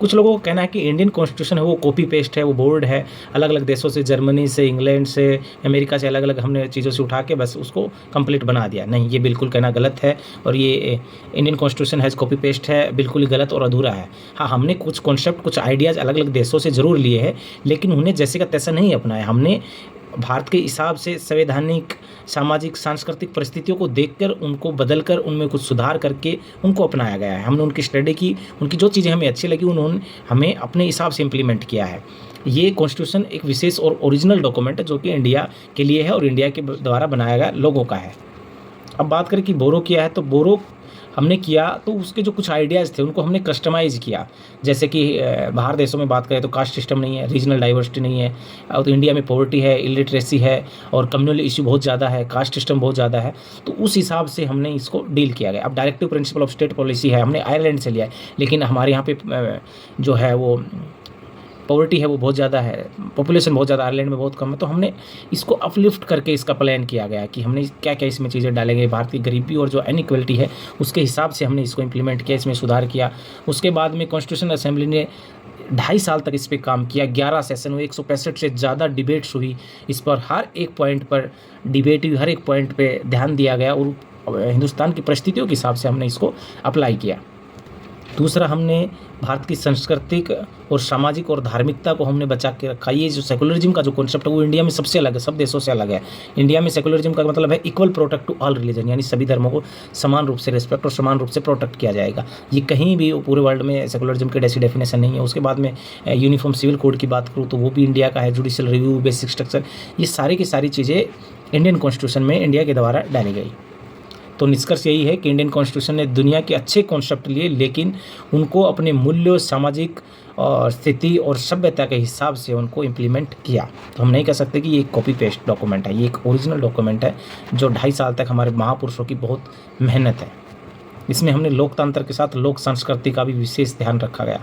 कुछ लोगों का कहना है कि इंडियन कॉन्स्टिट्यूशन है वो कॉपी पेस्ट है, वो बोर्ड है, अलग-अलग देशों से, जर्मनी से, इंग्लैंड से, अमेरिका से अलग-अलग हमने चीज़ों से उठा के बस उसको कंप्लीट बना दिया। नहीं, ये बिल्कुल कहना गलत है और ये इंडियन कॉन्स्टिट्यूशन है कॉपी पेस्ट है, बिल्कुल ही गलत और अधूरा है। हाँ, हमने कुछ कॉन्सेप्ट, कुछ आइडियाज़ अलग-अलग देशों से ज़रूर लिए हैं, लेकिन उन्हें जैसे का तैसा नहीं अपनाया। हमने भारत के हिसाब से संवैधानिक, सामाजिक, सांस्कृतिक परिस्थितियों को देखकर उनको बदलकर उनमें कुछ सुधार करके उनको अपनाया गया है। हमने उनकी स्टडी की, उनकी जो चीज़ें हमें अच्छी लगी उन्होंने हमें अपने हिसाब से इम्प्लीमेंट किया है। ये कॉन्स्टिट्यूशन एक विशेष और ओरिजिनल डॉक्यूमेंट है जो कि इंडिया के लिए है और इंडिया के द्वारा बनाया गया लोगों का है। अब बात करें कि बोरो किया है, तो बोरो हमने किया तो उसके जो कुछ आइडियाज़ थे उनको हमने कस्टमाइज़ किया। जैसे कि बाहर देशों में बात करें तो कास्ट सिस्टम नहीं है, रीजनल डाइवर्सिटी नहीं है, और तो इंडिया में पॉवर्टी है, इलिटरेसी है और कम्युनल इश्यू बहुत ज़्यादा है, कास्ट सिस्टम बहुत ज़्यादा है, तो उस हिसाब से हमने इसको डील किया गया। अब directive principle of state policy है, हमने आयरलैंड से लिया है, लेकिन हमारे यहाँ पे जो है वो पॉवर्टी है वो बहुत ज़्यादा है, पॉपुलेशन बहुत ज़्यादा आयरलैंड में बहुत कम है, तो हमने इसको अपलिफ्ट करके इसका प्लान किया गया कि हमने क्या-क्या इसमें चीज़ें डालेंगे, भारत की गरीबी और जो इनइक्वालिटी है उसके हिसाब से हमने इसको इम्प्लीमेंट किया, इसमें सुधार किया। उसके बाद में कॉन्स्टिट्यूशन असेंबली ने 2.5 साल तक इस पे काम किया, 11 सेशन हुए, 165 से ज़्यादा डिबेट्स हुई इस पर, हर एक पॉइंट पर डिबेट हुई, हर एक पॉइंट पे ध्यान दिया गया और हिंदुस्तान की परिस्थितियों के हिसाब से हमने इसको अप्लाई किया। दूसरा, हमने भारत की सांस्कृतिक और सामाजिक और धार्मिकता को हमने बचा के रखा। ये जो सेकुलरिज्म का जो कॉन्सेप्ट है वो इंडिया में सबसे अलग है, सब देशों से अलग है। इंडिया में सेकुलरिज्म का मतलब है equal protect to all religion, यानी सभी धर्मों को समान रूप से रिस्पेक्ट और समान रूप से प्रोटेक्ट किया जाएगा। ये कहीं भी पूरे वर्ल्ड में सेकुलरिज्म की ऐसी डेफिनेशन नहीं है। उसके बाद में यूनिफॉर्म सिविल कोड की बात करूँ तो वो भी इंडिया का है, जुडिशियल रिव्यू, बेसिक स्ट्रक्चर, ये सारी की सारी चीज़ें इंडियन कॉन्स्टिट्यूशन में इंडिया के द्वारा डाली गई। तो निष्कर्ष यही है कि इंडियन कॉन्स्टिट्यूशन ने दुनिया के अच्छे कॉन्सेप्ट लिए, लेकिन उनको अपने मूल्यों, सामाजिक और स्थिति और सभ्यता के हिसाब से उनको इम्प्लीमेंट किया। तो हम नहीं कह सकते कि ये एक कॉपी पेस्ट डॉक्यूमेंट है, ये एक ओरिजिनल डॉक्यूमेंट है जो 2.5 साल तक हमारे महापुरुषों की बहुत मेहनत है। इसमें हमने लोकतंत्र के साथ लोक संस्कृति का भी विशेष ध्यान रखा गया।